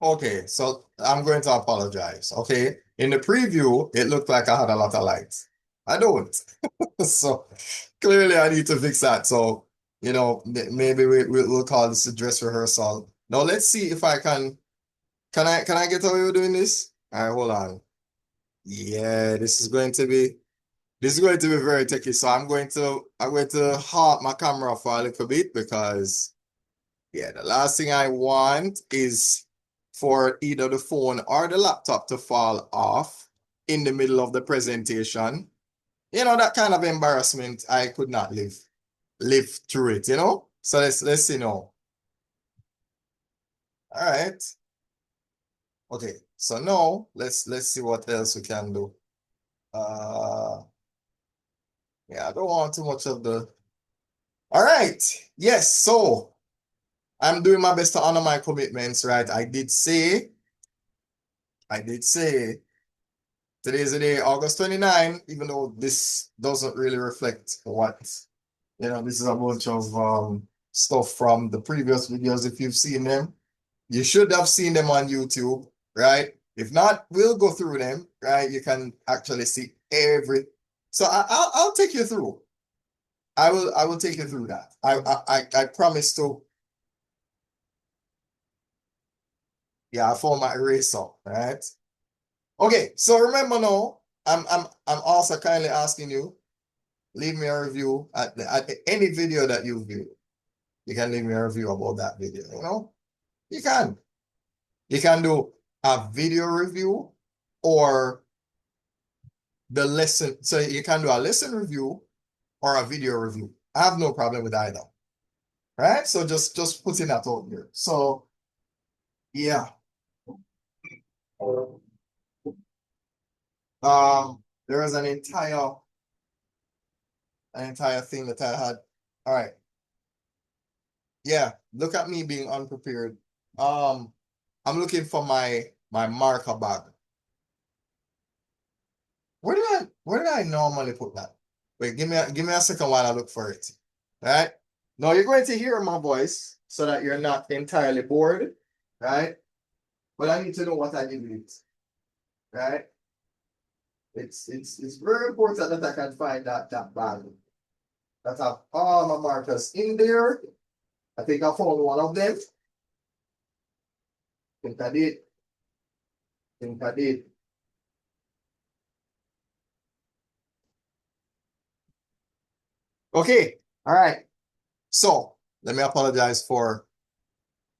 Okay, so I'm going to apologize. Okay. In the preview, it looked like I had a lot of lights. I don't. So clearly I need to fix that. So, maybe we'll call this a dress rehearsal. Now let's see if I can I get away with doing this? All right, hold on. Yeah, this is going to be very tricky. So I'm going to halt my camera for a little bit because yeah, the last thing I want is for either the phone or the laptop to fall off in the middle of the presentation. That kind of embarrassment I could not live through it. So let's see now. All right. Okay. So now let's see what else we can do. Uh yeah, I don't want too much of the all right. Yes, so I'm doing my best to honor my commitments, right? I did say today's the day, August 29, even though this doesn't really reflect this is a bunch of stuff from the previous videos. If you've seen them, you should have seen them on YouTube, right? If not, we'll go through them, right? You can actually see every. So I'll take you through. I will take you through that. I promise to. Yeah, I found my eraser, right? Okay, so remember now, I'm also kindly asking you, leave me a review at any video that you view. You can leave me a review about that video. You can. You can do a video review or the lesson. So you can do a lesson review or a video review. I have no problem with either. Right? So just putting that out there. So yeah. There was an entire thing that I had. All right. Yeah, look at me being unprepared. Um, I'm looking for my marker bag. Where did I normally put that? Wait, give me a second while I look for it. Right? Now you're going to hear my voice so that you're not entirely bored, right? But I need to know what I did with it, right? It's very important that I can find that bag that have all my markers in there. I think I found one of them. Think I did. Think I did. Okay. All right. So let me apologize for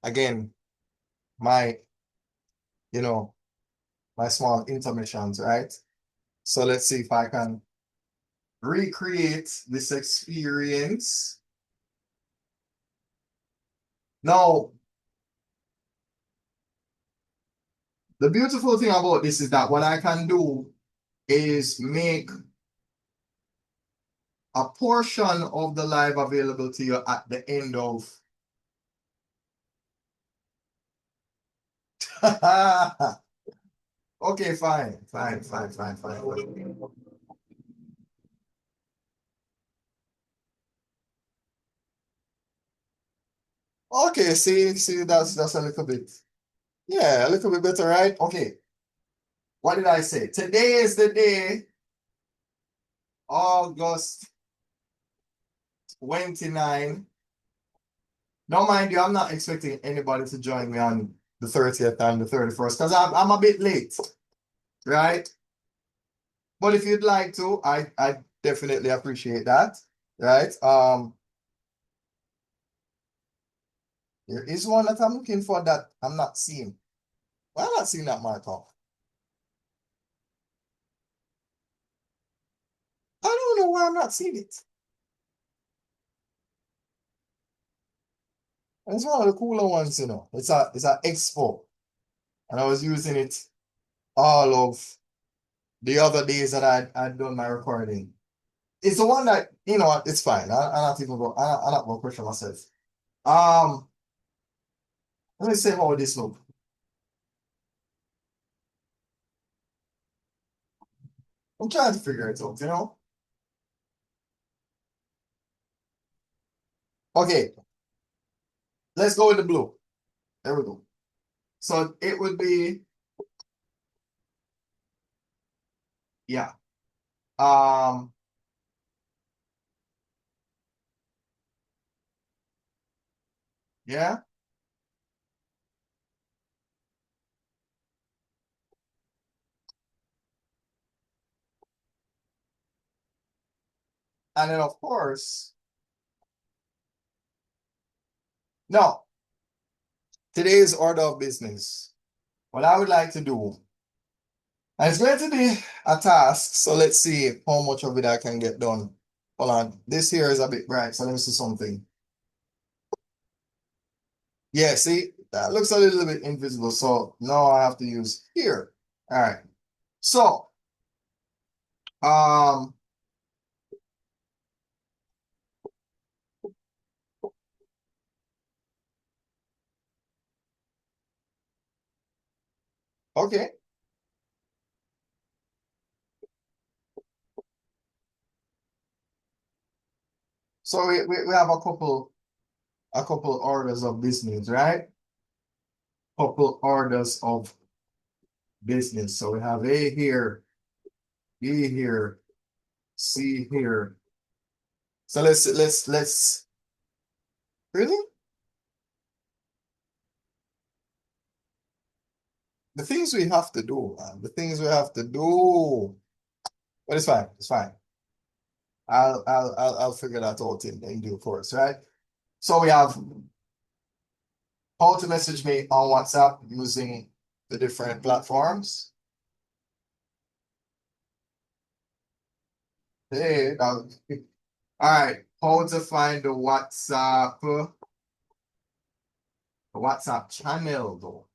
again my you know my small intermissions, right? So let's see if I can recreate this experience. Now, the beautiful thing about this is that what I can do is make a portion of the live available to you at the end of. Okay, fine, fine, fine, fine, fine, fine. Okay, see, that's a little bit, yeah, a little bit better, right? Okay, what did I say? Today is the day, August 29. Now, mind you, I'm not expecting anybody to join me on the 30th and the 31st because I'm a bit late, right? But if you'd like to, I definitely appreciate that, right? There is one that I'm looking for that I'm not seeing. Well, I'm not seeing that marker. I don't know why I'm not seeing it. It's one of the cooler ones. It's a Expo, and I was using it all of the other days that I'd done my recording. It's the one that what, it's fine. I'm not even go. I'm not gonna question myself. Um, let me see how this look. I'm trying to figure it out. Okay, let's go with the blue. There we go. So it would be, yeah. Um, yeah. And then of course, no, today's order of business. What I would like to do, and it's going to be a task, so let's see how much of it I can get done. Hold on, this here is a bit bright, so let me see something. Yeah, see, that looks a little bit invisible, so now I have to use here. All right, so, um, okay, so we have a couple orders of business, right? Couple orders of business. So we have A here, B here, C here. So let's really the things we have to do, man. The things we have to do. But it's fine. It's fine. I'll figure that out in due course, right? So we have how to message me on WhatsApp using the different platforms. Hey, all right. How to find the WhatsApp channel though.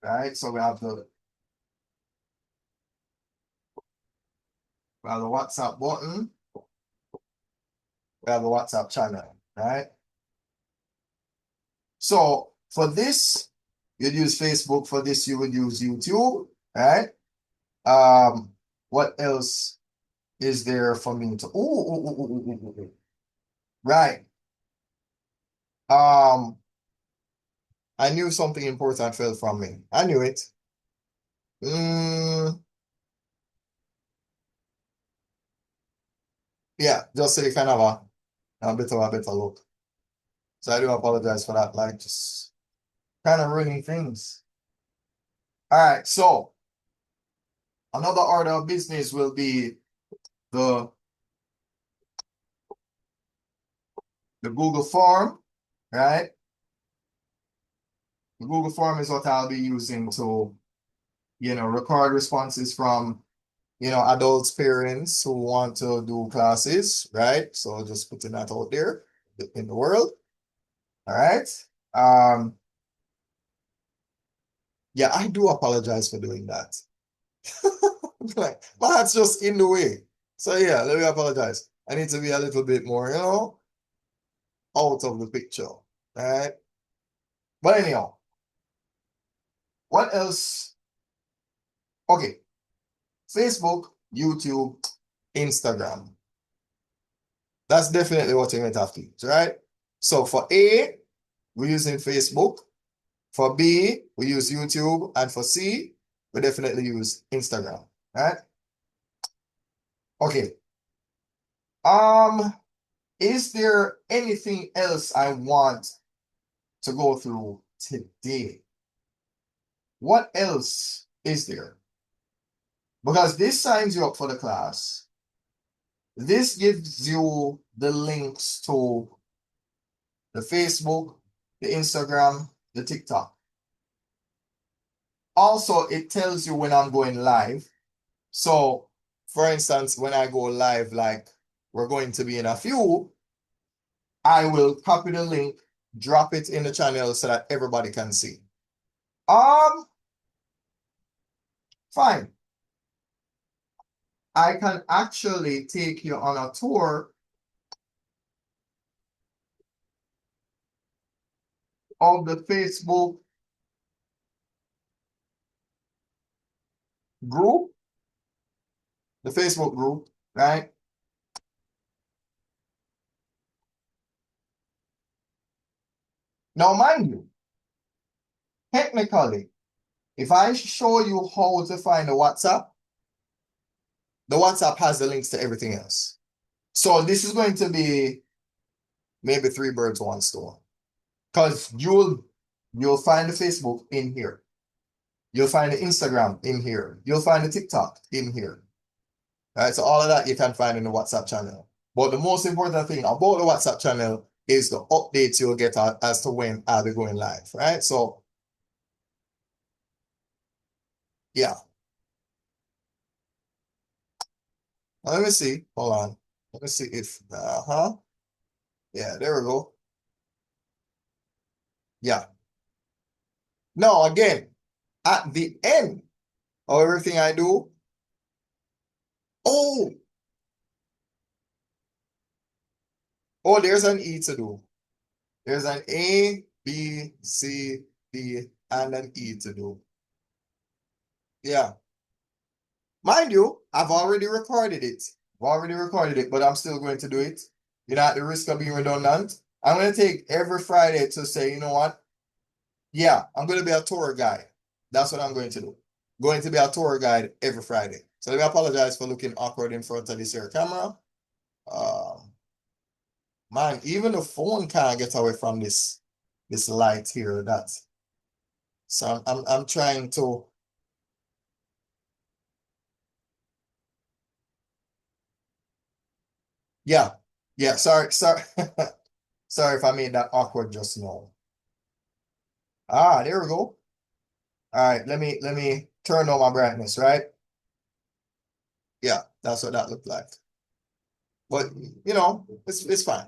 Right? So we have the WhatsApp button, we have the WhatsApp channel, right? So for this, you'd use Facebook. For this, you would use YouTube, right? Um, what else is there for me to? Ooh. Right. I knew something important fell from me. I knew it. Mm, yeah, just so you can have a better look. So I do apologize for that. Like just kind of ruining things. All right, so another order of business will be the the Google form, right? The Google form is what I'll be using to, record responses from, adults, parents who want to do classes, right? So just putting that out there in the world. All right. Um, yeah, I do apologize for doing that. Like, my heart's just in the way. So yeah, let me apologize. I need to be a little bit more, out of the picture. All right. But anyhow, what else? Okay, Facebook, YouTube, Instagram. That's definitely what you're going to have to use, right? So for A, we're using Facebook. For B, we use YouTube. And for C, we definitely use Instagram, right? Okay. Um, is there anything else I want to go through today? What else is there? Because this signs you up for the class. This gives you the links to the Facebook, the Instagram, the TikTok. Also, it tells you when I'm going live. So, for instance, when I go live, like we're going to be in a few, I will copy the link, drop it in the channel so that everybody can see. Fine. I can actually take you on a tour of the Facebook group, right? Now, mind you, technically, if I show you how to find the WhatsApp has the links to everything else. So this is going to be maybe three birds, one stone. Because you'll find the Facebook in here. You'll find the Instagram in here. You'll find the TikTok in here. Right? So all of that you can find in the WhatsApp channel. But the most important thing about the WhatsApp channel is the updates you'll get as to when are they going live. Right? So yeah. Let me see. Hold on. Let me see if Yeah, there we go. Yeah. Now again, at the end of everything I do, oh, there's an E to do. There's an A, B, C, D, and an E to do. Yeah. Mind you, I've already recorded it. But I'm still going to do it. You know, at the risk of being redundant. I'm going to take every Friday to say, you know what? Yeah, I'm going to be a tour guide. That's what I'm going to do. Going to be a tour guide every Friday. So let me apologize for looking awkward in front of this here camera. Man, even the phone can't get away from this light here. So I'm trying to. Yeah. Yeah, sorry. Sorry if I made that awkward just now. Ah, there we go. All right, let me turn on my brightness, right? Yeah, that's what that looked like. But it's fine.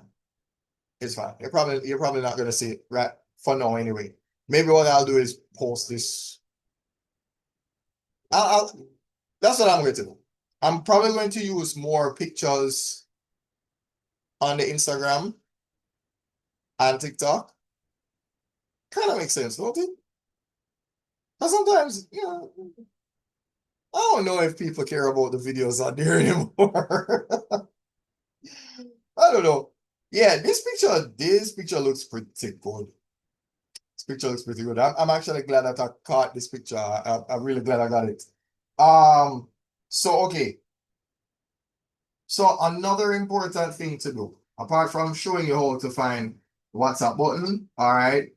It's fine. You're probably not gonna see it right for now anyway. Maybe what I'll do is post this. I'll that's what I'm going to do. I'm probably going to use more pictures on the Instagram and TikTok. Kind of makes sense, don't it? But sometimes, I don't know if people care about the videos on there anymore. I don't know. Yeah, this picture looks pretty good. This picture looks pretty good. I'm actually glad that I caught this picture. I'm really glad I got it. Um, so okay. So another important thing to do, apart from showing you how to find the WhatsApp button, all right,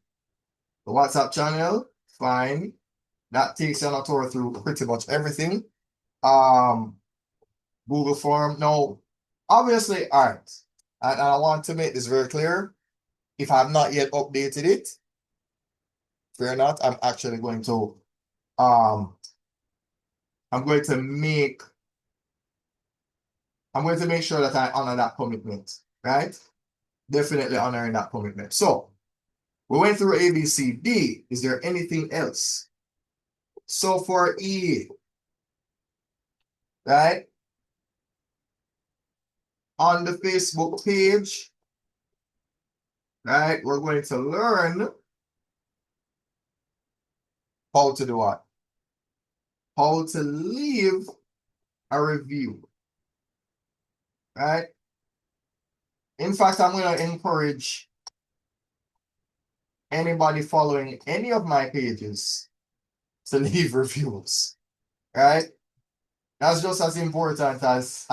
the WhatsApp channel, fine. That takes you on a tour through pretty much everything. Um, Google form. No, obviously, all right. And I want to make this very clear. If I've not yet updated it, fear not, um I'm going to make I'm going to make sure that I honor that commitment, right? Definitely honoring that commitment. So we went through A, B, C, D. Is there anything else? So for E, right? On the Facebook page, right? We're going to learn how to do what? How to leave a review, right? In fact, I'm going to encourage anybody following any of my pages to leave reviews, right? That's just as important as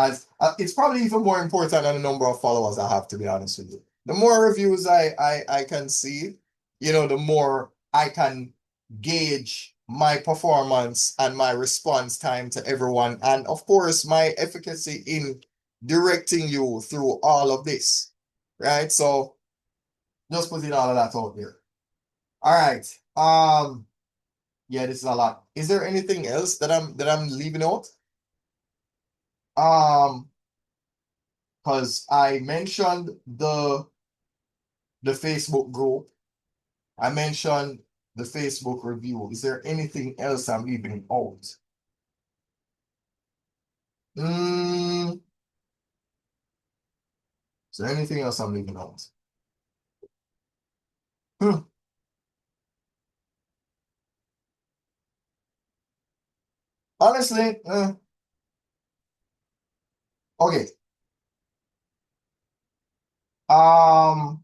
it's probably even more important than the number of followers I have, to be honest with you. The more reviews I can see, the more I can gauge my performance and my response time to everyone, and of course my efficacy in directing you through all of this, right? So just putting all of that out there. All right. Yeah, this is a lot. Is there anything else that I'm leaving out? Um, because I mentioned the Facebook group. I mentioned the Facebook review. Is there anything else I'm leaving out? Mm, is there anything else I'm leaving out? Hmm. Honestly, okay. Um,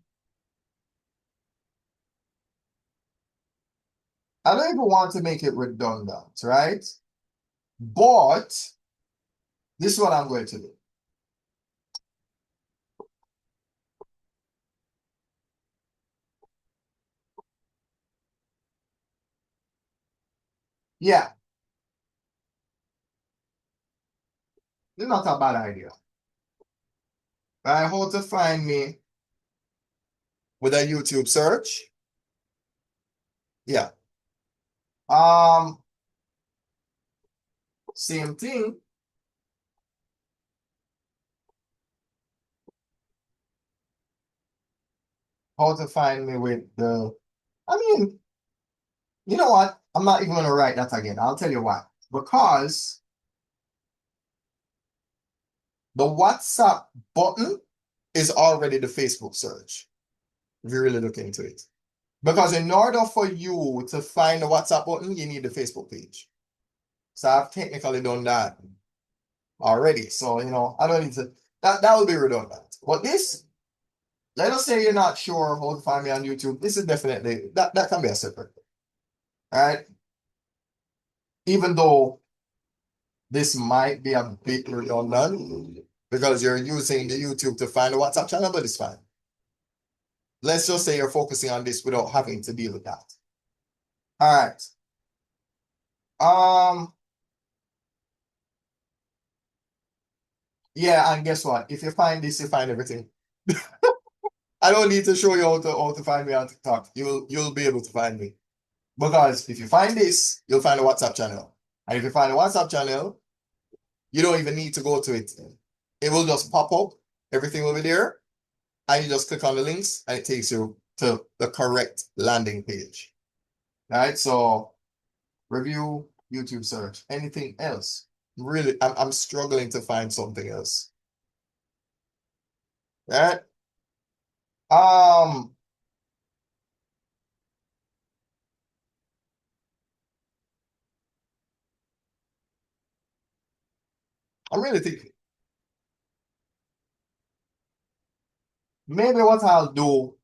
I don't even want to make it redundant, right? But this is what I'm going to do. Yeah, it's not a bad idea. Right? How to find me with a YouTube search? Yeah. Um, Same thing. How to find me with the, I mean, you know what? I'm not even gonna write that again. I'll tell you why. Because the WhatsApp button is already the Facebook search, if you really look into it. Because in order for you to find the WhatsApp button, you need the Facebook page. So I've technically done that already. So, I don't need to, that will be redundant. But this, let us say you're not sure how to find me on YouTube. This is definitely, that can be a separate thing. All right. Even though this might be a bit redundant because you're using the YouTube to find the WhatsApp channel, but it's fine. Let's just say you're focusing on this without having to deal with that. All right. Um, yeah, and guess what? If you find this, you find everything. I don't need to show you how to find me on TikTok. You'll be able to find me. Because if you find this, you'll find the WhatsApp channel. And if you find the WhatsApp channel, you don't even need to go to it. It will just pop up. Everything will be there. And you just click on the links and it takes you to the correct landing page. All right. So review, YouTube search, anything else. Really, I'm struggling to find something else. All right. Um, I'm really thinking maybe what I'll do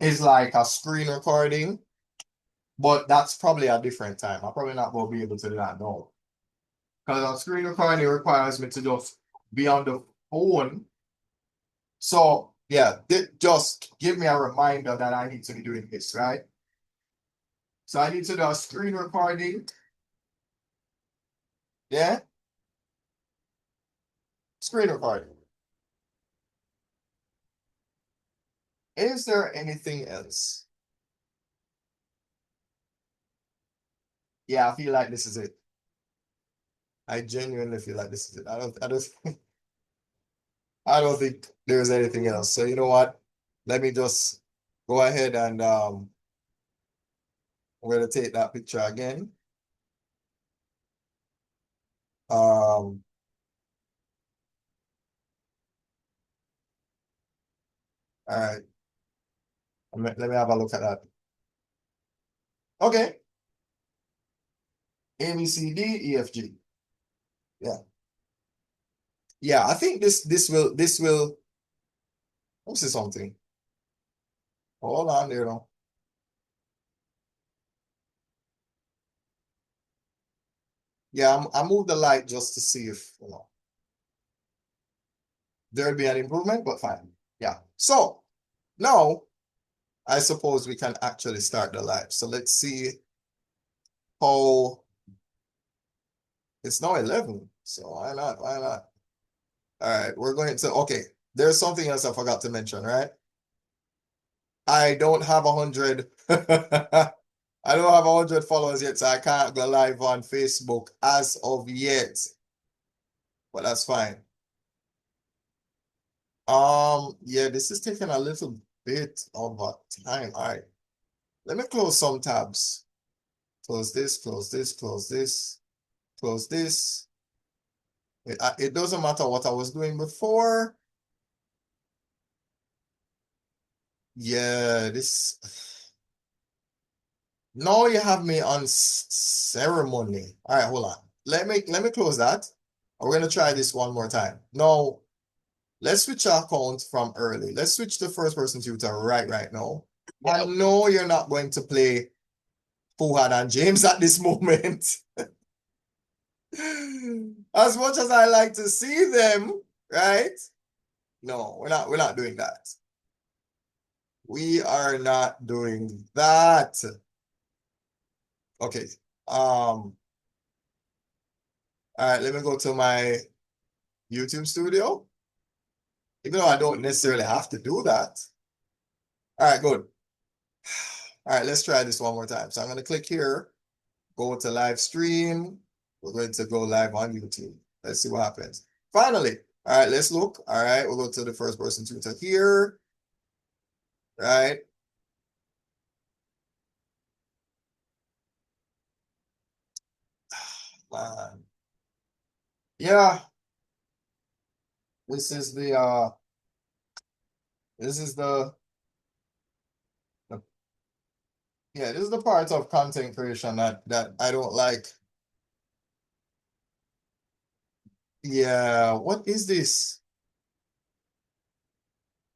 is like a screen recording, but that's probably a different time. I'm probably not gonna be able to do that now. Because a screen recording requires me to just be on the phone. So yeah, just give me a reminder that I need to be doing this, right? So I need to do a screen recording. Yeah, screen recording. Is there anything else? Yeah, I feel like this is it. I genuinely feel like this is it. I don't think there's anything else. So you know what? Let me just go ahead and I'm gonna take that picture again. Um, all right. Let me have a look at that. Okay. A, B, C, D, E, F, G. Yeah. Yeah, I think this will let's see something. Hold on there now. Yeah, I moved the light just to see if there'll be an improvement, but fine. Yeah. So now I suppose we can actually start the live. So let's see how it's now 11. So why not? Why not? All right, we're going to okay. There's something else I forgot to mention, right? I don't have 100. I don't have 100 followers yet, so I can't go live on Facebook as of yet. But that's fine. Yeah, this is taking a little bit of a time. All right, let me close some tabs. Close this, close this, close this, close this. It doesn't matter what I was doing before. Yeah, this. Now you have me on ceremony. All right, hold on. Let me close that. We're gonna try this one more time. No, let's switch our account from early. Let's switch to first person tutor right now. I know you're not going to play Fuhan and James at this moment. As much as I like to see them, right? No, we're not doing that. We are not doing that. Okay. All right, let me go to my YouTube studio. Even though I don't necessarily have to do that. All right, good. All right, let's try this one more time. So I'm going to click here, go to live stream. We're going to go live on YouTube. Let's see what happens. Finally, all right, let's look. All right, we'll go to the first person tutor here. Right. Man. Yeah. This is the this is the yeah, this is the part of content creation that I don't like. Yeah, what is this?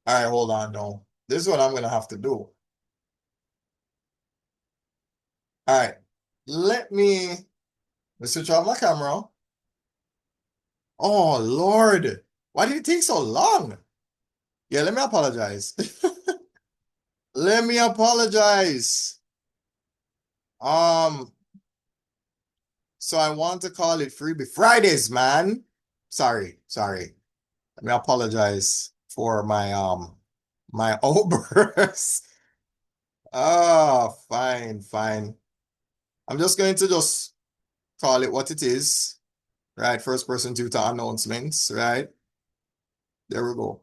All right, hold on no. This is what I'm gonna have to do. All right, let's switch off my camera. Oh Lord, why did it take so long? Yeah, let me apologize. Let me apologize. So I want to call it Freebie Fridays, man. Sorry. Let me apologize for my outburst. Oh, fine. I'm just going to just call it what it is. Right, first person tutor announcements, right? There we go.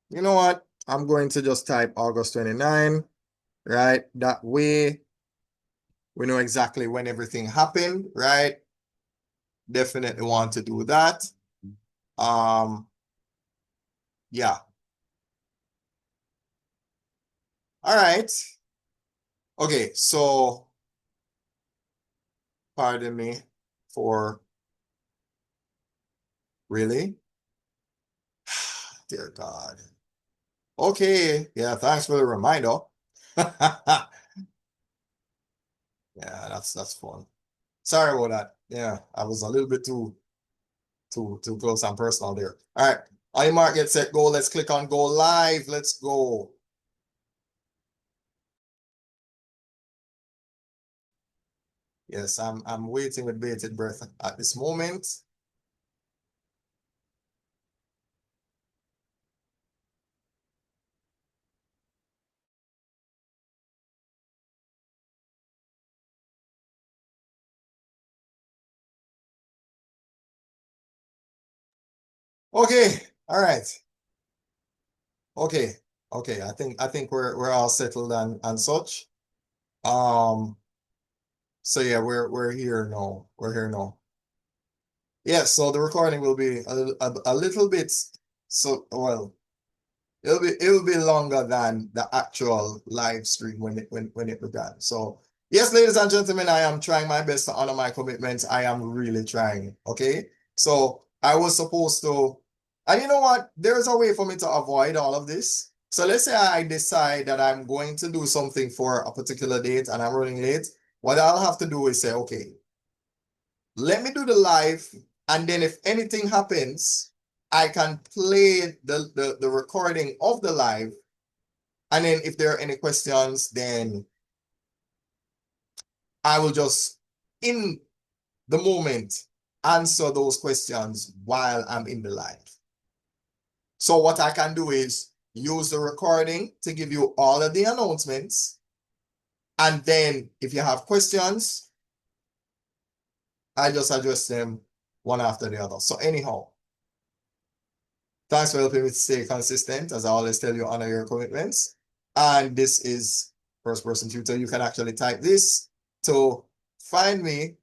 You know what? I'm going to just type August 29, right? That way we know exactly when everything happened, right? Definitely want to do that. Yeah. All right. Okay, so pardon me for really? Dear God. Okay, yeah, thanks for the reminder. Yeah, that's fun. Sorry about that. Yeah, I was a little bit too close and personal there. All right. I mark, get set, go. Let's click on go live. Let's go. Yes, I'm waiting with bated breath at this moment. Okay, all right. Okay, okay. I think we're all settled and such. Um, so yeah, we're here now. We're here now. Yeah, so the recording will be a little bit so well. It'll be longer than the actual live stream when it began. So yes, ladies and gentlemen, I am trying my best to honor my commitments. I am really trying. Okay. So I was supposed to, and you know what? There's a way for me to avoid all of this. So let's say I decide that I'm going to do something for a particular date and I'm running late. What I'll have to do is say, okay, let me do the live, and then if anything happens, I can play the recording of the live. And then if there are any questions, then I will just, in the moment, answer those questions while I'm in the live. So what I can do is use the recording to give you all of the announcements. And then if you have questions, I just address them one after the other. So anyhow, thanks for helping me to stay consistent. As I always tell you, honor your commitments. And this is First Person Tutor. You can actually type this to find me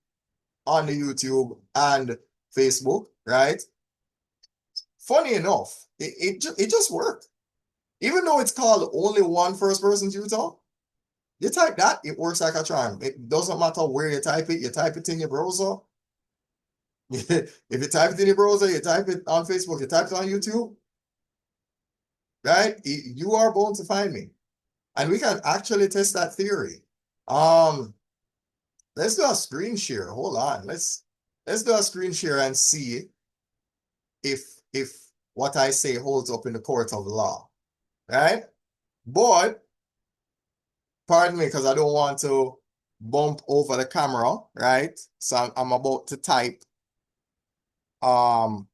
on the YouTube and Facebook, right? Funny enough, it just worked. Even though it's called only one First Person Tutor, you type that, it works like a charm. It doesn't matter where you type it in your browser. If you type it in your browser, you type it on Facebook, you type it on YouTube, right? You are bound to find me. And we can actually test that theory. Um, let's do a screen share. Hold on. Let's do a screen share and see if what I say holds up in the court of law. Right? But pardon me, because I don't want to bump over the camera, right? So I'm about to type. Um,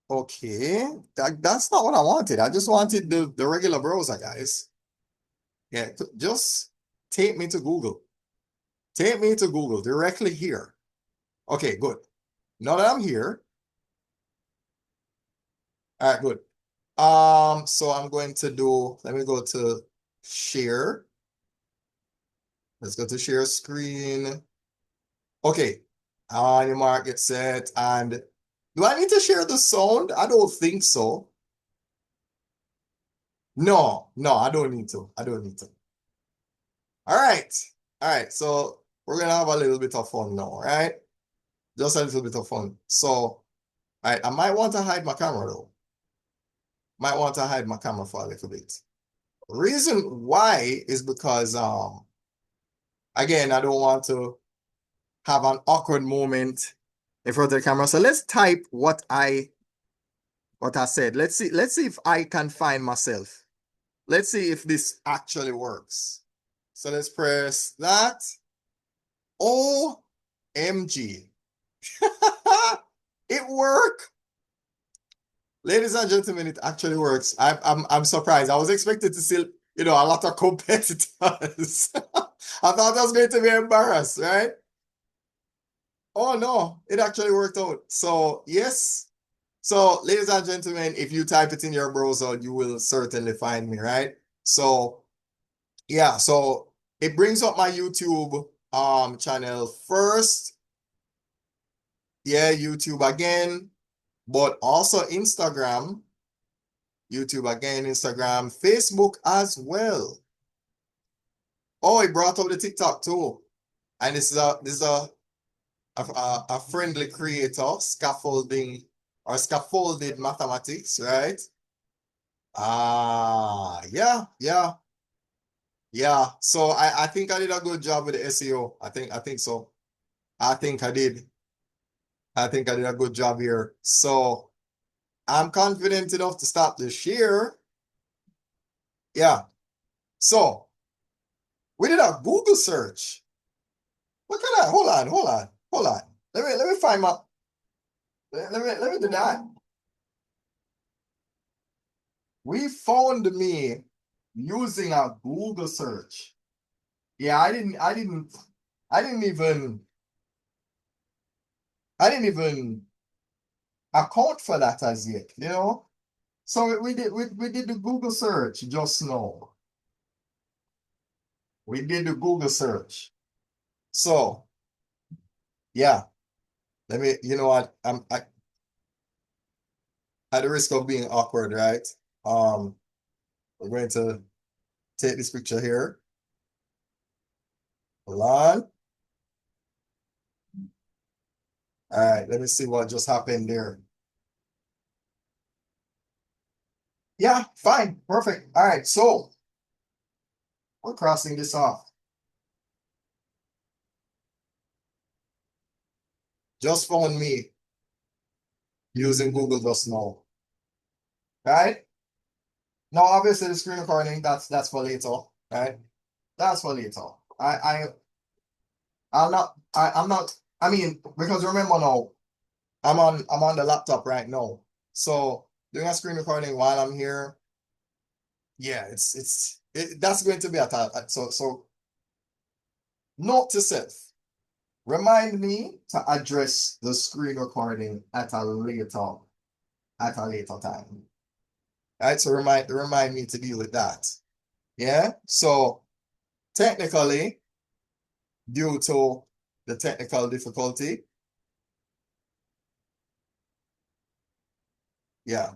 okay. That's not what I wanted. I just wanted the regular browser, guys. Yeah, just take me to Google. Take me to Google directly here. Okay, good. Now that I'm here, all right, good. So I'm going to do, let me go to share. Let's go to share screen. Okay. On your mark, get set. And do I need to share the sound? I don't think so. No, no, I don't need to. I don't need to. All right. All right. So we're gonna have a little bit of fun now, right? Just a little bit of fun. So, all right, I might want to hide my camera though. Might want to hide my camera for a little bit. Reason why is because again, I don't want to have an awkward moment in front of the camera. So let's type what I said. Let's see if I can find myself. Let's see if this actually works. So let's press that. OMG. It worked. Ladies and gentlemen, it actually works. I'm surprised. I was expected to see, a lot of competitors. I thought I was going to be embarrassed, right? Oh no, it actually worked out. So yes. So ladies and gentlemen, if you type it in your browser, you will certainly find me, right? So yeah, so it brings up my YouTube channel first. Yeah, YouTube again, but also Instagram. YouTube again, Instagram, Facebook as well. Oh, it brought up the TikTok too. And this is a friendly creator, scaffolding or scaffolded mathematics, right? Yeah, yeah, yeah. So I think I did a good job with the SEO. I think so. I think I did. I think I did a good job here. So I'm confident enough to stop the share. Yeah. So we did a Google search. Look at that. Hold on. Let me find my let me do that. We found me using a Google search. Yeah, I didn't I didn't even account for that as yet. So we did the Google search just now. We did the Google search. So yeah, let me, you know what? At the risk of being awkward, right? Um, we're going to take this picture here. Hold on. All right, let me see what just happened there. Yeah, fine, perfect. All right, so we're crossing this off. Just phone me using Google just now. Right? Now, obviously, the screen recording, that's for later, right? That's for later. I'm not, I mean, because remember now, I'm on the laptop right now. So doing a screen recording while I'm here, yeah, that's going to be so note to self. Remind me to address the screen recording at a later time. All right, so remind me to deal with that. Yeah. So technically, due to the technical difficulty, yeah.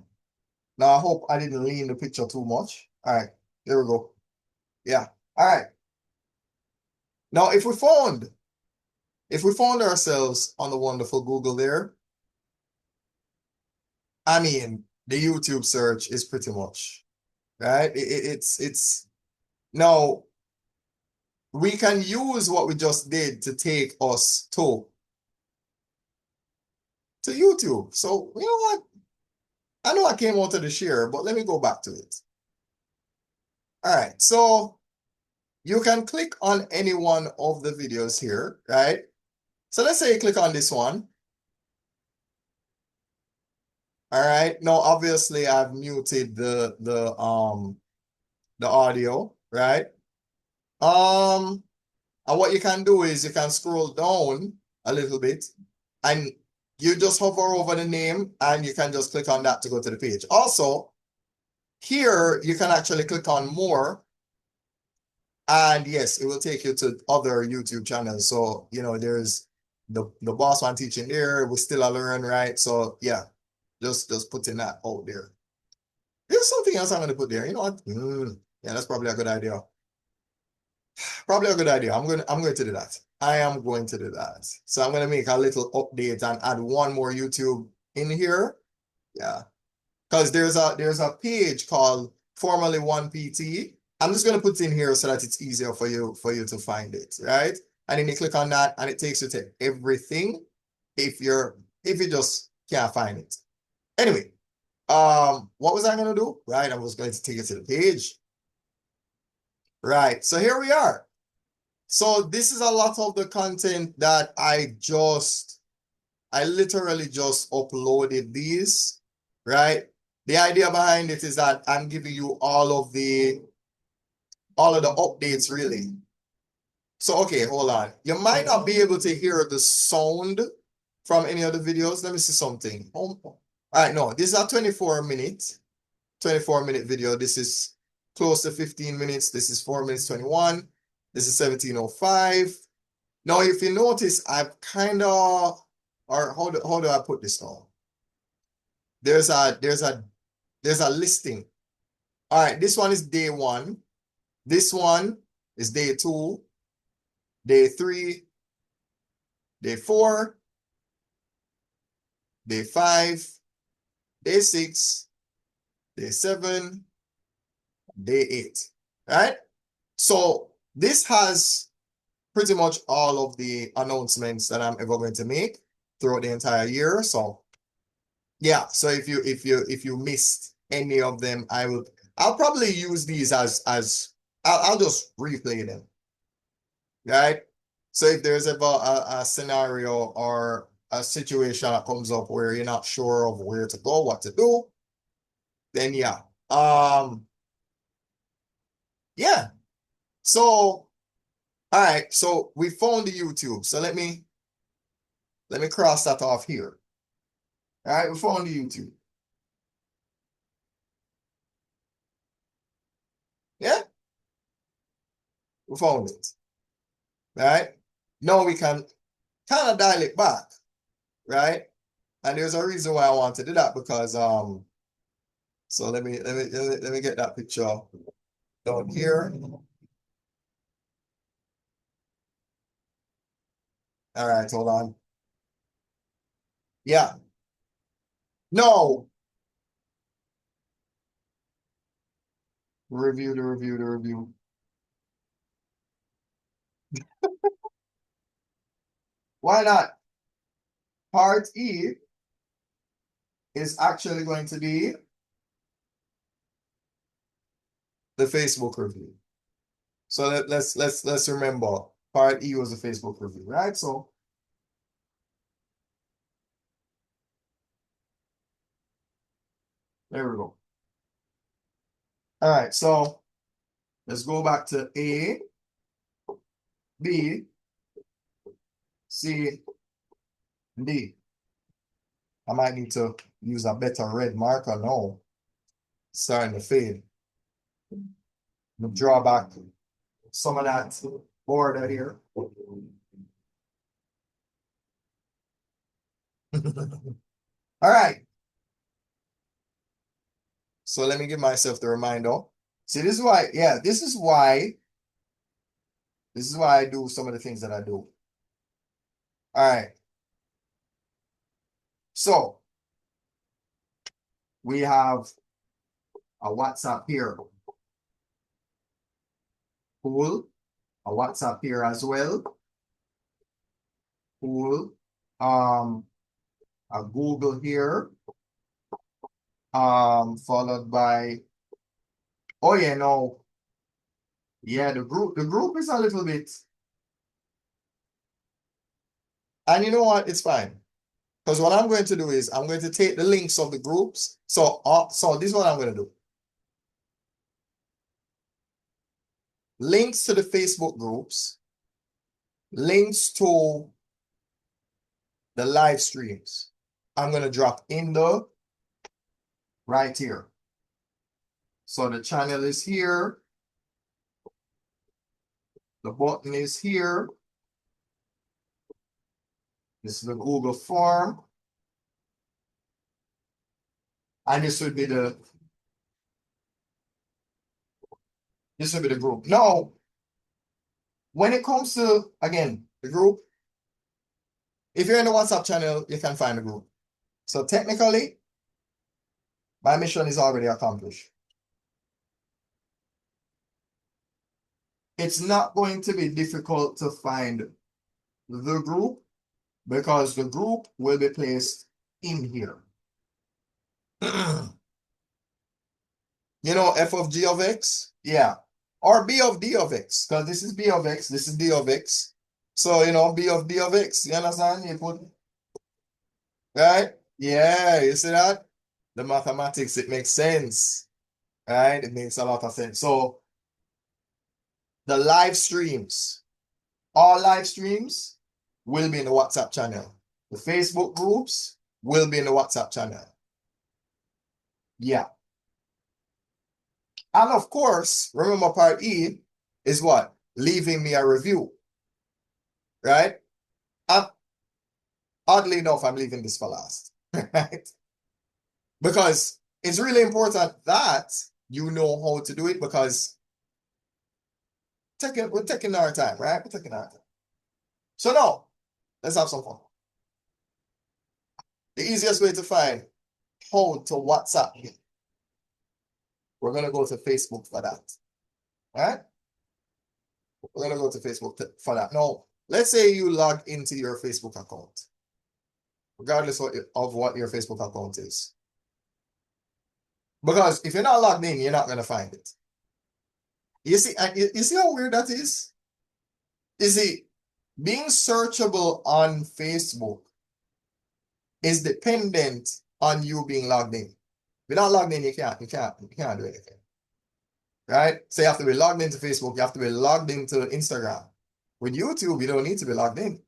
Now I hope I didn't lean the picture too much. All right, there we go. Yeah. All right. Now if we found ourselves on the wonderful Google there, I mean, the YouTube search is pretty much right? It's now we can use what we just did to take us to YouTube. So you know what? I know I came out of the share, but let me go back to it. All right, so you can click on any one of the videos here, right? So let's say you click on this one. All right. Now, obviously, I've muted the audio, right? Um, and what you can do is you can scroll down a little bit and you just hover over the name and you can just click on that to go to the page. Also, here you can actually click on more. And yes, it will take you to other YouTube channels. So, you know, there's the boss one teaching there. We still a learn, right? So yeah, just putting that out there. There's something else I'm gonna put there. You know what? Yeah, that's probably a good idea. Probably a good idea. I'm going to do that. I am going to do that. So I'm gonna make a little update and add one more YouTube in here. Yeah. Because there's a page called formerly 1PT. I'm just gonna put it in here so that it's easier for you to find it, right? And then you click on that and it takes you to everything if you just can't find it. Anyway, what was I gonna do? Right, I was going to take it to the page. Right, so here we are. So this is a lot of the content that I literally just uploaded these, right? The idea behind it is that I'm giving you all of the updates really. So, okay, hold on. You might not be able to hear the sound from any of the videos. Let me see something. All right, no, this is a 24-minute video. This is close to 15 minutes. This is 4 minutes 21. This is 17:05. Now, if you notice, I've kind of, or how do I put this now? There's a listing. All right, this one is day 1. This one is day 2, day 3, day 4, day 5, day 6, day 7, day 8. Right? So this has pretty much all of the announcements that I'm ever going to make throughout the entire year. So yeah, so if you missed any of them, I'll probably use these as I'll just replay them. Right? So if there's ever a scenario or a situation that comes up where you're not sure of where to go, what to do, then yeah. Yeah. So, all right. So we found the YouTube. So let me cross that off here. All right, we found the YouTube. Yeah, we found it. All right. Now we can kind of dial it back, right? And there's a reason why I want to do that because so let me get that picture down here. All right, hold on. Yeah. No. Review the review the review. Why not? Part E is actually going to be the Facebook review. So let's remember part E was a Facebook review, right? So there we go. All right, so let's go back to A, B, C, D. I might need to use a better red marker now. It's starting to fade. Draw back some of that border here. All right. So let me give myself the reminder. See, this is why, yeah, this is why I do some of the things that I do. All right. So we have a WhatsApp here. Cool. A WhatsApp here as well. Cool. A Google here. Followed by, oh yeah, no. Yeah, the group is a little bit, and you know what? It's fine. Because what I'm going to do is I'm going to take the links of the groups. So this is what I'm going to do. Links to the Facebook groups, links to the live streams. I'm going to drop in the right here. So the channel is here. The button is here. This is the Google form. And this would be the group. Now, when it comes to, again, the group, if you're in the WhatsApp channel, you can find the group. So technically, my mission is already accomplished. It's not going to be difficult to find the group because the group will be placed in here. You know, f of g of x? Yeah. Or b of d of x, because this is b of x, this is d of x. So, you know, b of d of x, you understand? You put, right? Yeah, you see that? The mathematics, it makes sense, right? It makes a lot of sense. So, the live streams, all live streams will be in the WhatsApp channel. The Facebook groups will be in the WhatsApp channel. Yeah. And of course, remember part E is what? Leaving me a review, right? Oddly enough, I'm leaving this for last, right? Because it's really important that you know how to do it because we're taking our time, right? We're taking our time. So now, let's have some fun. The easiest way to find how to WhatsApp me, we're going to go to Facebook for that, right? We're going to go to Facebook for that. Now, let's say you log into your Facebook account, regardless of what your Facebook account is. Because if you're not logged in, you're not going to find it. You see how weird that is? You see, being searchable on Facebook is dependent on you being logged in. If you're not logged in, you can't do anything. Right? So you have to be logged into Facebook, you have to be logged into Instagram. With YouTube, you don't need to be logged in.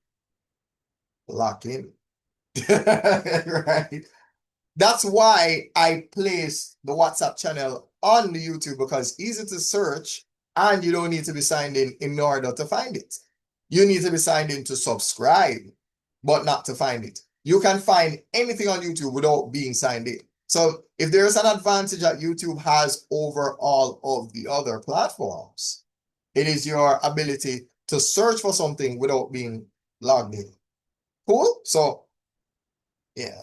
Lock in. Right? That's why I place the WhatsApp channel on the YouTube because it's easy to search and you don't need to be signed in order to find it. You need to be signed in to subscribe, but not to find it. You can find anything on YouTube without being signed in. So if there's an advantage that YouTube has over all of the other platforms, it is your ability to search for something without being logged in. Cool? So, yeah.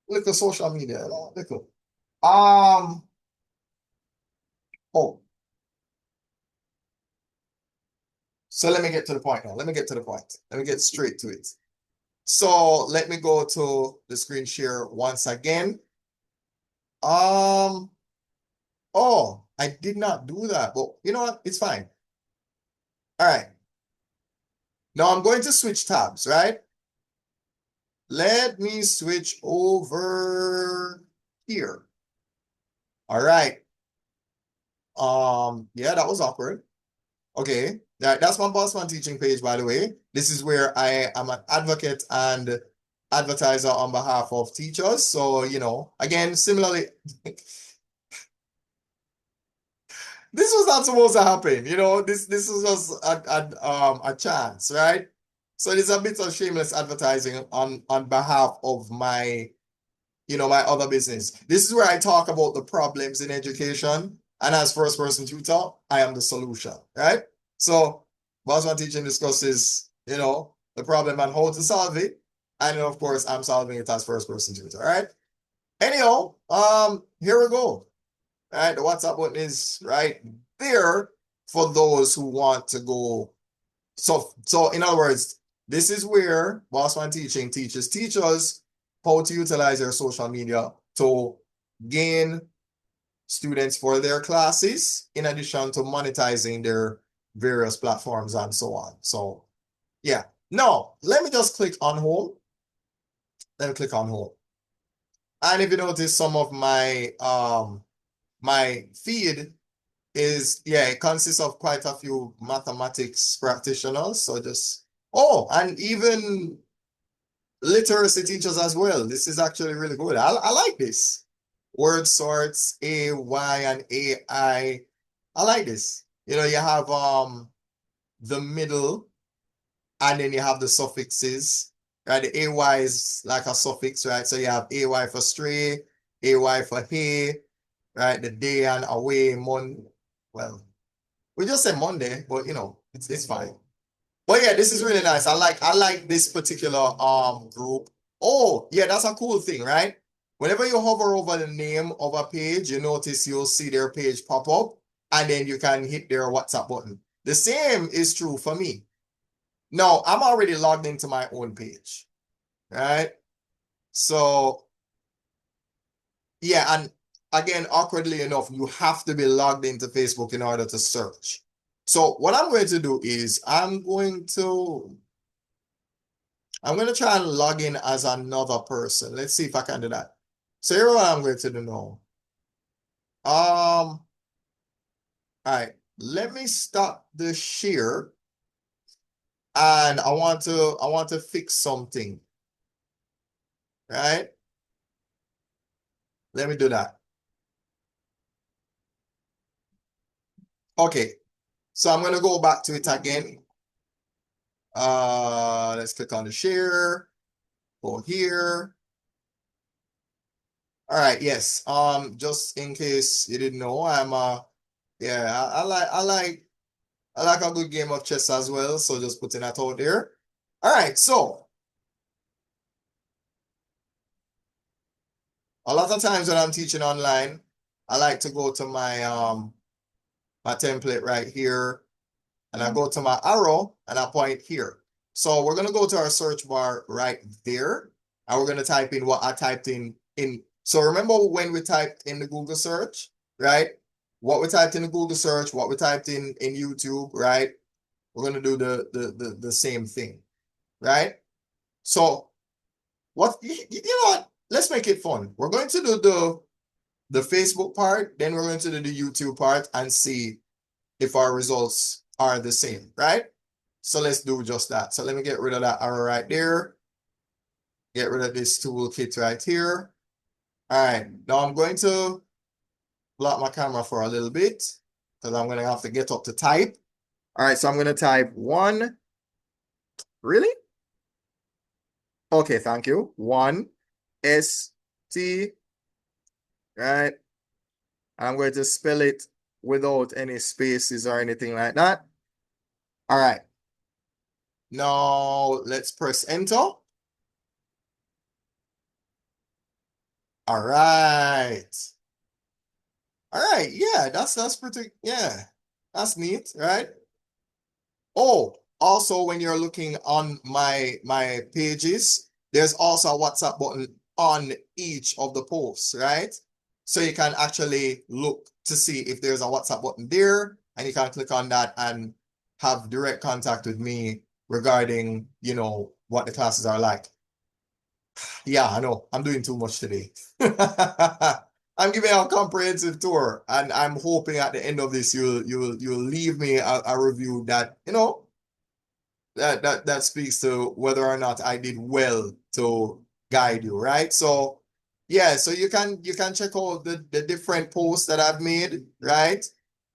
Look at social media. Look at. Oh. So let me get to the point now. Let me get to the point. Let me get straight to it. So let me go to the screen share once again. Oh, I did not do that. But you know what? It's fine. All right. Now I'm going to switch tabs, right? Let me switch over here. All right. Yeah, that was awkward. Okay. That's my Boss Man teaching page, by the way. This is where I am an advocate and advertiser on behalf of teachers. So, you know, again, similarly, this was not supposed to happen. You know, this was just a chance, right? So there's a bit of shameless advertising on behalf of my, you know, my other business. This is where I talk about the problems in education. And as first person tutor, I am the solution, right? So Boss Man Teaching discusses, you know, the problem and how to solve it. And then, of course, I'm solving it as first person tutor, all right? Anyhow, here we go. All right? The WhatsApp button is right there for those who want to go. So in other words, this is where Bossman Teaching teaches teachers how to utilize their social media to gain students for their classes, in addition to monetizing their various platforms and so on. So yeah. Now, let me just click on home. Let me click on home. And if you notice, some of my feed is, yeah, it consists of quite a few mathematics practitioners. So just, oh, and even literacy teachers as well. This is actually really good. I like this. Word sorts, A, Y, and AI. I like this. You know, you have the middle, and then you have the suffixes, right? The AY is like a suffix, right? So you have AY for stray, AY for hey, right? The day and away, well, we just say Monday, but you know, it's fine. But yeah, this is really nice. I like this particular group. Oh, yeah, that's a cool thing, right? Whenever you hover over the name of a page, you notice you'll see their page pop up, and then you can hit their WhatsApp button. The same is true for me. Now, I'm already logged into my own page, right? So yeah, and again, awkwardly enough, you have to be logged into Facebook in order to search. So what I'm going to do is I'm going to try and log in as another person. Let's see if I can do that. So here's what I'm going to do now. All right, let me stop the share, and I want to fix something, right? Let me do that. Okay, so I'm going to go back to it again. Let's click on the share, go here. All right, yes. Just in case you didn't know, yeah, I like a good game of chess as well, so just putting that out there. All right, so a lot of times when I'm teaching online, I like to go to my template right here, and I go to my arrow and I point here. So we're gonna go to our search bar right there, and we're gonna type in what I typed in. So remember when we typed in the Google search, right? What we typed in the Google search, what we typed in YouTube, right? We're gonna do the same thing, right? So what you know what? Let's make it fun. We're going to do the Facebook part, then we're going to do the YouTube part and see if our results are the same, right? So let's do just that. So let me get rid of that arrow right there. Get rid of this toolkit right here. All right, now I'm going to block my camera for a little bit because I'm going to have to get up to type. All right, so I'm going to type 1. Really? Okay, thank you. 1 ST, right? I'm going to spell it without any spaces or anything like that. All right. Now let's press enter. All right. All right. Yeah, that's pretty, yeah. That's neat, right? Oh, also when you're looking on my pages, there's also a WhatsApp button on each of the posts, right? So you can actually look to see if there's a WhatsApp button there, and you can click on that and have direct contact with me regarding, you know, what the classes are like. Yeah, I know. I'm doing too much today. I'm giving a comprehensive tour, and I'm hoping at the end of this you'll leave me a review that, you know, that speaks to whether or not I did well to guide you, right? So yeah, so you can check out the different posts that I've made, right?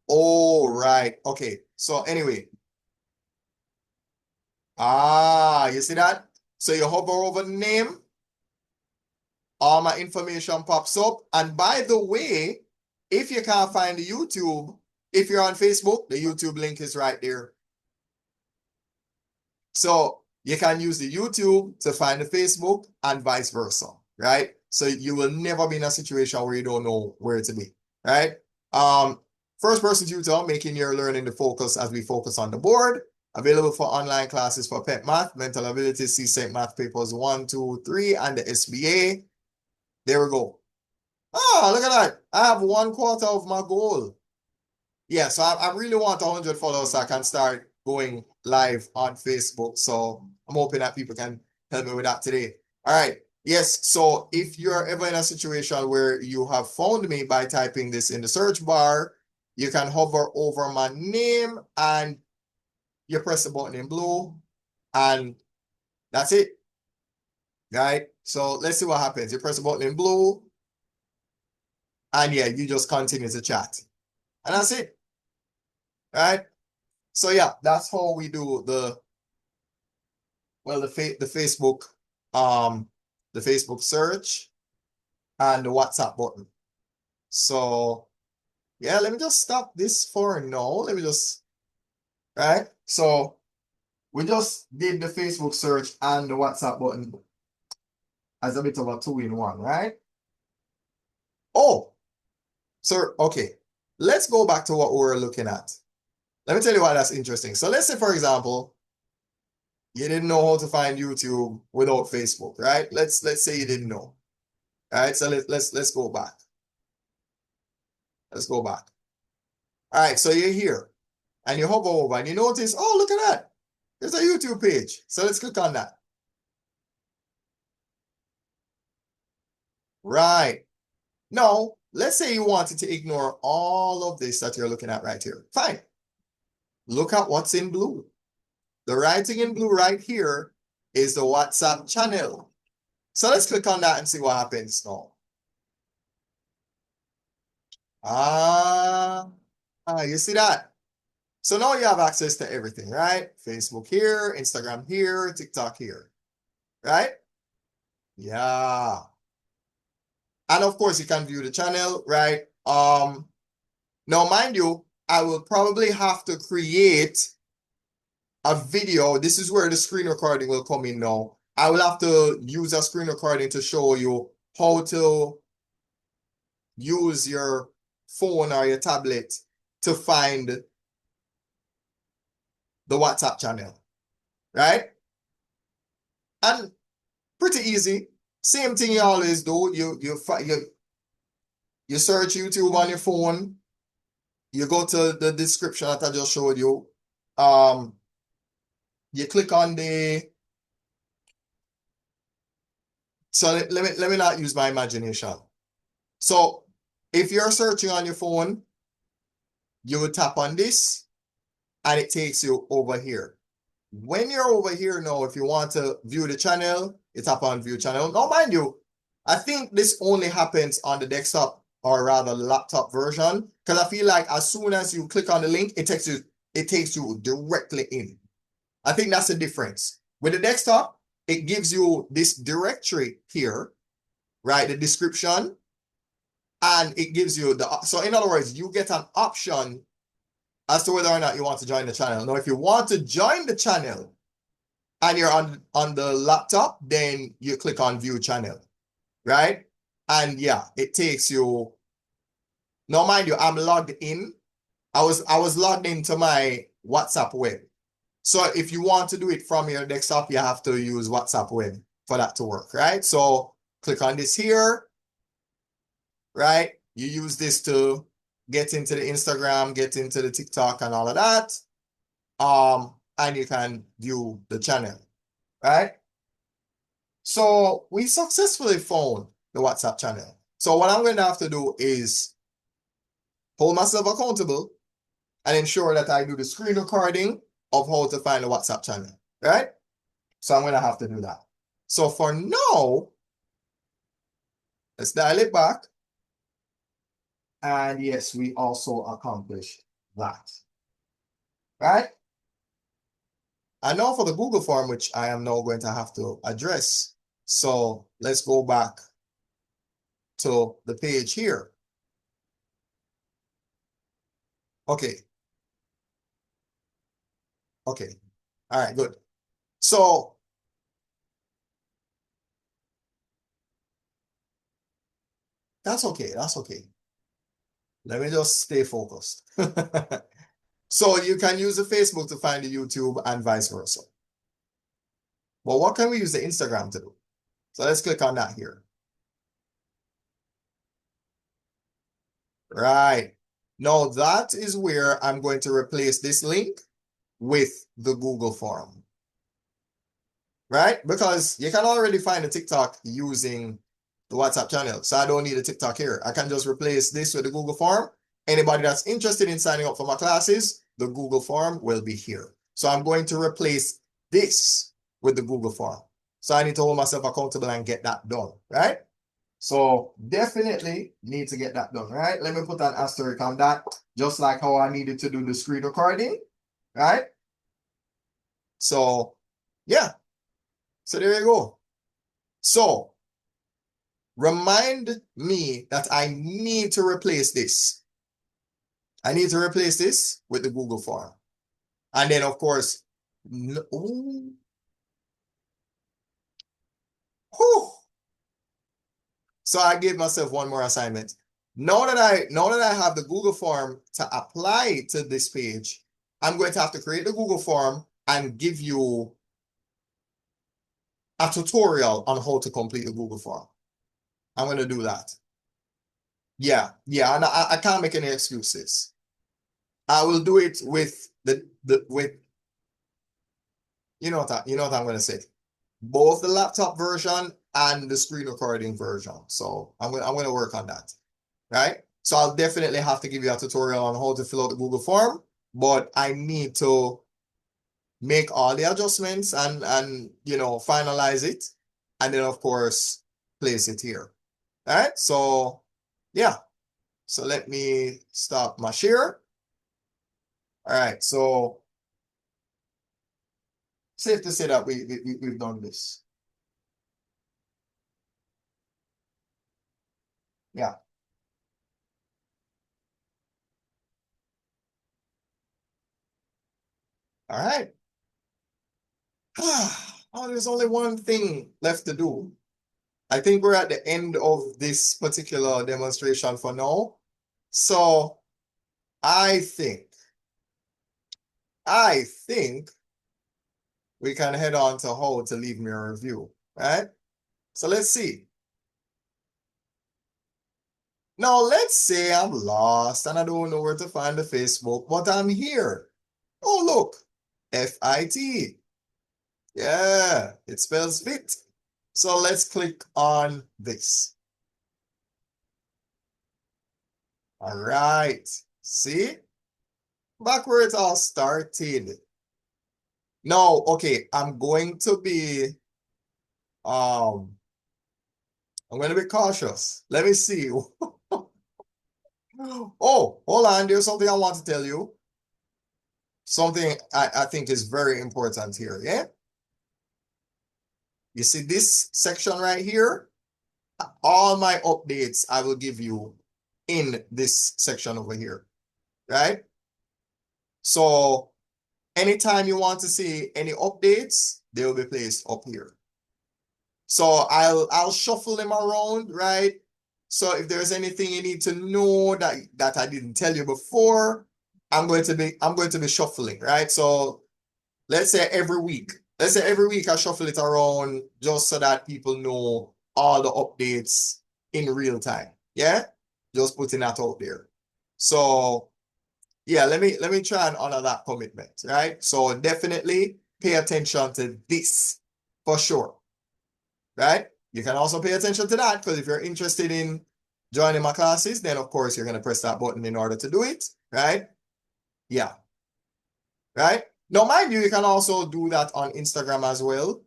Oh, right. Okay. So anyway, you see that? So you hover over the name, all my information pops up. And by the way, if you can't find the YouTube, if you're on Facebook, the YouTube link is right there. So you can use the YouTube to find the Facebook and vice versa, right? So you will never be in a situation where you don't know where to be, right? First Person Tutor, making your learning the focus as we focus on the board. Available for online classes for PET Math, Mental Ability, CSEC Math Papers 1, 2, 3, and the SBA. There we go. Ah, look at that. I have 1/4 of my goal. Yeah, so I really want 100 followers so I can start going live on Facebook. So I'm hoping that people can help me with that today. All right. Yes. So if you're ever in a situation where you have found me by typing this in the search bar, you can hover over my name and you press the button in blue and that's it. Right. So let's see what happens. You press the button in blue and yeah, you just continue to chat. And that's it. Right. So yeah, that's how we do um the Facebook search and the WhatsApp button. So yeah, let me just stop this for now. Let me just right. So we just did the Facebook search and the WhatsApp button as a bit of a two-in-one, right? Oh, so okay. Let's go back to what we were looking at. Let me tell you why that's interesting. So let's say, for example, you didn't know how to find YouTube without Facebook, right? Let's say you didn't know. All right, so let's go back. Let's go back. All right, so you're here and you hover over and you notice, oh, look at that. There's a YouTube page. So let's click on that. Right. Now, let's say you wanted to ignore all of this that you're looking at right here. Fine. Look at what's in blue. The writing in blue right here is the WhatsApp channel. So let's click on that and see what happens now. You see that? So now you have access to everything, right? Facebook here, Instagram here, TikTok here, right? Yeah. And of course, you can view the channel, right? Now, mind you, I will probably have to create a video. This is where the screen recording will come in now. I will have to use a screen recording to show you how to use your phone or your tablet to find the WhatsApp channel, right? And pretty easy. Same thing you always do. You search YouTube on your phone. You go to the description that I just showed you. You click on the. So let me not use my imagination. So if you're searching on your phone, you would tap on this, and it takes you over here. When you're over here now, if you want to view the channel, you tap on view channel. Now, mind you, I think this only happens on the desktop or rather laptop version, because I feel like as soon as you click on the link, it takes you directly in. I think that's the difference. With the desktop, it gives you this directory here, right? The description, and it gives you so in other words, you get an option as to whether or not you want to join the channel. Now, if you want to join the channel and you're on the laptop, then you click on view channel, right? And yeah, it takes you. Now, mind you, I'm logged in. I was logged into my WhatsApp web. So if you want to do it from your desktop, you have to use WhatsApp web for that to work, right? So click on this here, right? You use this to get into the Instagram, get into the TikTok and all of that. And you can view the channel, right? So we successfully found the WhatsApp channel. So what I'm going to have to do is hold myself accountable and ensure that I do the screen recording of how to find the WhatsApp channel, right? So I'm going to have to do that. So for now, let's dial it back. And yes, we also accomplished that, right? And now for the Google form, which I am now going to have to address. So let's go back to the page here. Okay. Okay. All right, good. So that's okay. That's okay. Let me just stay focused. So you can use the Facebook to find the YouTube and vice versa. But what can we use the Instagram to do? So let's click on that here. Right. Now that is where I'm going to replace this link with the Google form. Right? Because you can already find a TikTok using the WhatsApp channel. So I don't need a TikTok here. I can just replace this with the Google form. Anybody that's interested in signing up for my classes, the Google form will be here. So I'm going to replace this with the Google form. So I need to hold myself accountable and get that done, right? So definitely need to get that done, right? Let me put an asterisk on that, just like how I needed to do the screen recording, right? So yeah, so there you go. So remind me that I need to replace this. I need to replace this with the Google form. And then of course, whew, so I gave myself one more assignment. Now that I have the Google form to apply to this page, I'm going to have to create the Google form and give you a tutorial on how to complete the Google form. I'm going to do that. Yeah, and I can't make any excuses. I will do it with with you know what I'm going to say. Both the laptop version and the screen recording version. So I'm going to work on that. Right? So I'll definitely have to give you a tutorial on how to fill out the Google form, but I need to make all the adjustments and finalize it, and then of course place it here. All right, so yeah, so let me stop my share. All right, so safe to say that we've done this. Yeah. All right. Oh, there's only one thing left to do. I think we're at the end of this particular demonstration for now. So I think we can head on to how to leave me a review, right? So let's see. Now let's say I'm lost and I don't know where to find the Facebook, but I'm here. Oh, look, FIT. Yeah, it spells fit. So let's click on this. All right, see? Back where it all started. Now, okay, I'm going to be cautious. Let me see. Oh, hold on. There's something I want to tell you. Something I think is very important here. Yeah. You see this section right here? All my updates I will give you in this section over here. Right? So anytime you want to see any updates, they will be placed up here. So I'll shuffle them around, right? So if there's anything you need to know that I didn't tell you before, I'm going to be shuffling, right? So let's say every week. Let's say every week I shuffle it around just so that people know all the updates in real time. Yeah? Just putting that out there. So yeah, let me try and honor that commitment, right? So definitely pay attention to this for sure. Right? You can also pay attention to that because if you're interested in joining my classes, then of course you're going to press that button in order to do it, right? Yeah, right? Now, mind you, you can also do that on Instagram as well.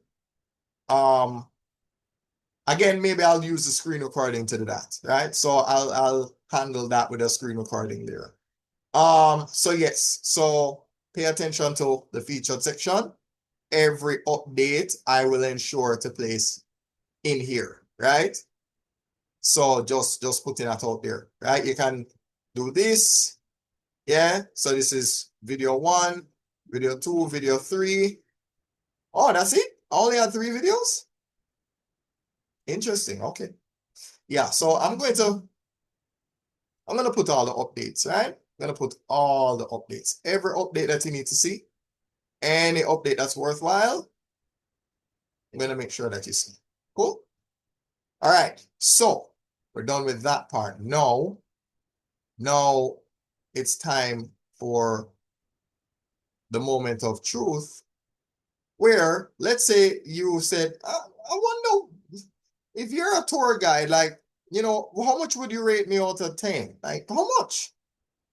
Again, maybe I'll use the screen recording to do that, right? So I'll handle that with a screen recording there. So yes, so pay attention to the featured section. Every update I will ensure to place in here, right? So just putting that out there, right? You can do this. Yeah. So this is video 1, video 2, video 3. Oh, that's it? I only had 3 videos? Interesting. Okay. Yeah. So I'm going to I'm going to put all the updates, right? I'm going to put all the updates. Every update that you need to see, any update that's worthwhile, I'm going to make sure that you see. Cool? All right. So we're done with that part. Now it's time for the moment of truth where, let's say you said, I wonder if you're a tour guide, like, how much would you rate me out of 10? Like, how much?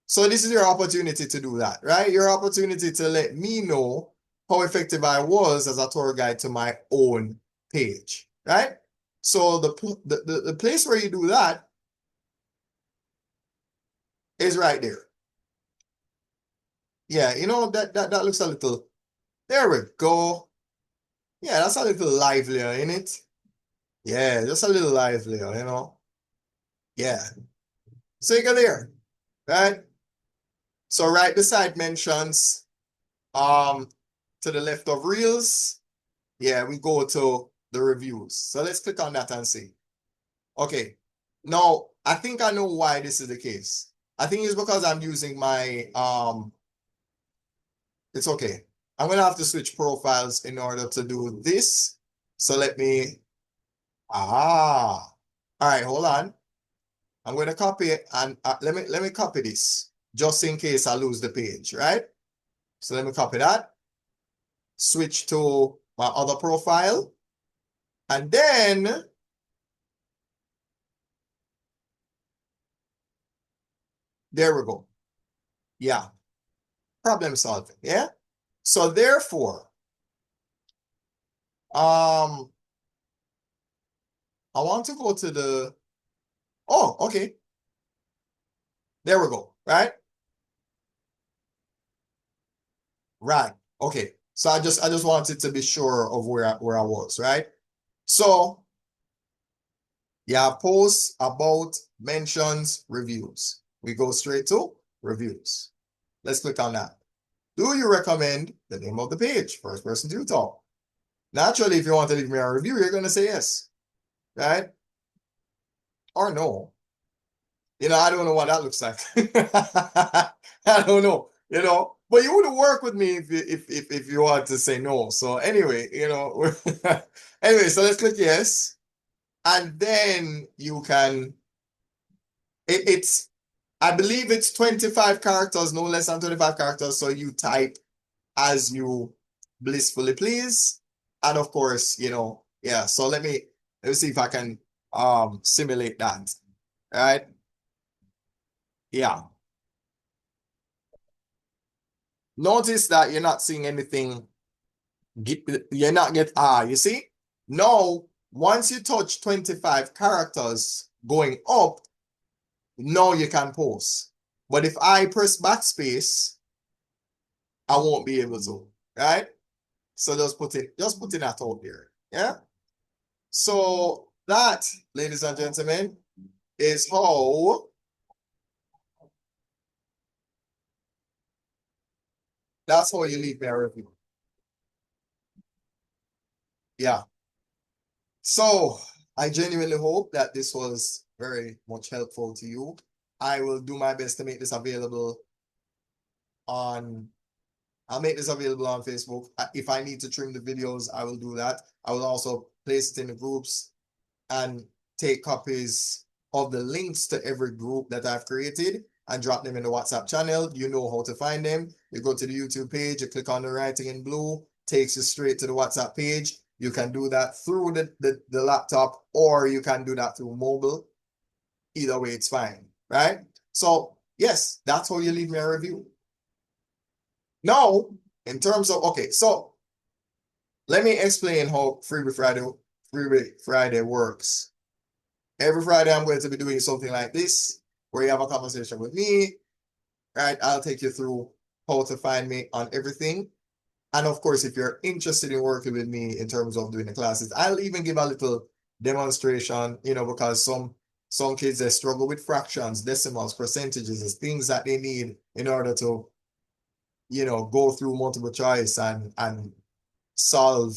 So this is your opportunity to do that, right? Your opportunity to let me know how effective I was as a tour guide to my own page, right? So the place where you do that is right there. Yeah, that looks a little, there we go. Yeah, that's a little livelier, isn't it? Yeah, just a little livelier, Yeah. So you go there, right? So right beside mentions, um, to the left of reels, yeah, we go to the reviews. So let's click on that and see. Okay. Now, I think I know why this is the case. I think it's because I'm using my, it's okay. I'm going to have to switch profiles in order to do this. So let me, all right, hold on. I'm going to copy it and let me copy this just in case I lose the page, right? So let me copy that, switch to my other profile, and then there we go. Yeah, problem solving. Yeah. So therefore, I want to go to the, oh, okay. There we go. Right. Right. Okay. So I just wanted to be sure of where I was, right? So yeah, posts, about, mentions, reviews. We go straight to reviews. Let's click on that. Do you recommend the name of the page? First Person Tutor. Naturally, if you want to leave me a review, you're going to say yes, right? Or no. I don't know what that looks like. I don't know, but you wouldn't work with me if you want to say no. So anyway, anyway, so let's click yes. And then you can, it's, I believe it's 25 characters, no less than 25 characters. So you type as you blissfully please. And of course, yeah. So let me see if I can simulate that. All right. Yeah. Notice that you're not seeing anything. You're not you see? Now, once you touch 25 characters going up, now you can post. But if I press backspace, I won't be able to, right? So just putting that out there. Yeah. So that, ladies and gentlemen, is how that's how you leave me a review. Yeah. So I genuinely hope that this was very much helpful to you. I will do my best to make this available on I'll make this available on Facebook. If I need to trim the videos, I will do that. I will also place it in the groups and take copies of the links to every group that I've created and drop them in the WhatsApp channel. You know how to find them. You go to the YouTube page, you click on the writing in blue, takes you straight to the WhatsApp page. You can do that through the laptop, or you can do that through mobile. Either way, it's fine, right? So yes, that's how you leave me a review. Now, in terms of, okay, so let me explain how Freebie Friday works. Every Friday, I'm going to be doing something like this, where you have a conversation with me, right? I'll take you through how to find me on everything. And of course, if you're interested in working with me in terms of doing the classes, I'll even give a little demonstration, because some kids, they struggle with fractions, decimals, percentages, things that they need in order to, go through multiple choice and solve,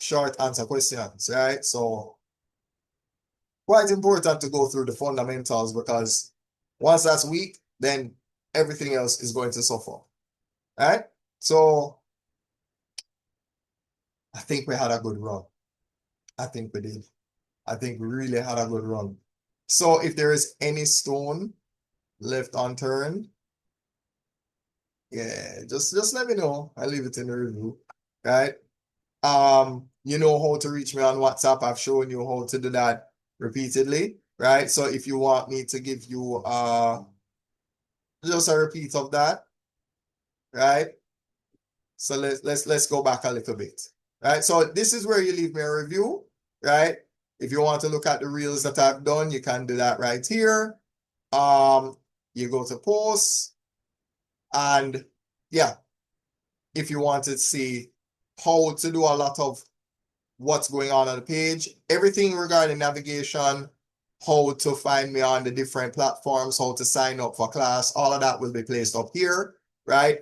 short answer questions, right? So quite important to go through the fundamentals, because Once that's weak, then everything else is going to suffer. All right? So I think we had a good run. I think we did. I think we really had a good run. So if there is any stone left unturned, yeah, just let me know. I'll leave it in the review. Right? You know how to reach me on WhatsApp. I've shown you how to do that repeatedly, right? So if you want me to give you just a repeat of that, right? So let's go back a little bit. Right? So this is where you leave me a review, right? If you want to look at the reels that I've done, you can do that right here. You go to posts, and yeah, if you want to see how to do a lot of what's going on the page, everything regarding navigation, how to find me on the different platforms, how to sign up for class, all of that will be placed up here, right?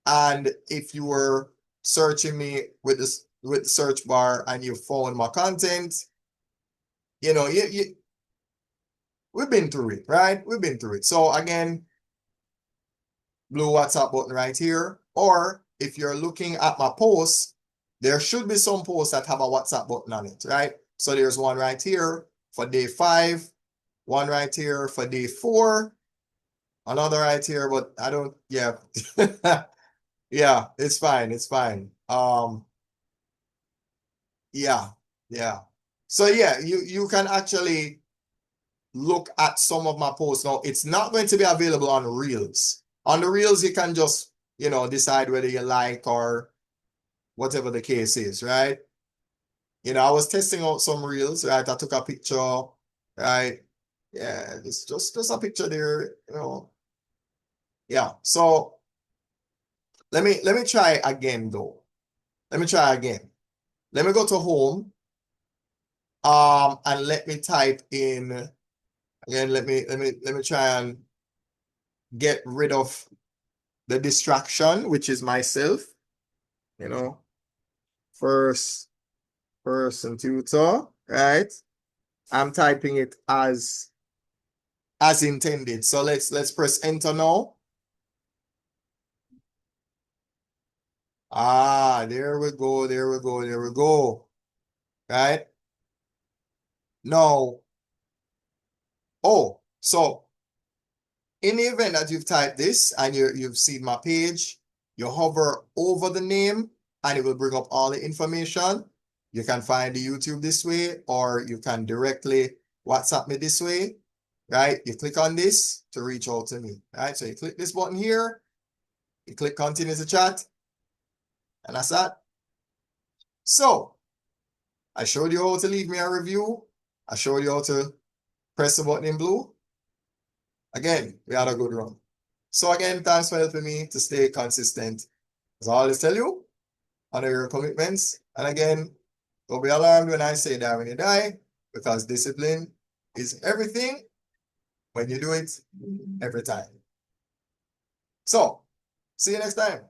And if you were searching me with this with the search bar and you found my content, you know, we've been through it, right? We've been through it. So again, blue WhatsApp button right here. Or if you're looking at my posts, there should be some posts that have a WhatsApp button on it, right? So there's one right here for day 5, one right here for day 4, another right here, but I don't, yeah. Yeah, it's fine, it's fine. Yeah, yeah. So yeah, you can actually look at some of my posts. Now, it's not going to be available on Reels. On the Reels, you can just, decide whether you like or whatever the case is, right? I was testing out some Reels, right? I took a picture, right? Yeah, it's just a picture there. Yeah. So let me try again though. Let me try again. Let me go to home. And let me type in again. Let me try and get rid of the distraction, which is myself, you know, first person tutor, right? I'm typing it as intended. So let's press enter now. Ah, there we go, there we go, there we go. Right? Now, so in the event that you've typed this and you've seen my page, you hover over the name and it will bring up all the information. You can find the YouTube this way, or you can directly WhatsApp me this way, right? You click on this to reach out to me, right? So you click this button here, you click continue to chat, and that's that. So I showed you how to leave me a review. I showed you how to press the button in blue. Again, we had a good run. So again, thanks for helping me to stay consistent. As I always tell you, honor your commitments. And again, don't be alarmed when I say that when you die, because discipline is everything when you do it every time. So, see you next time.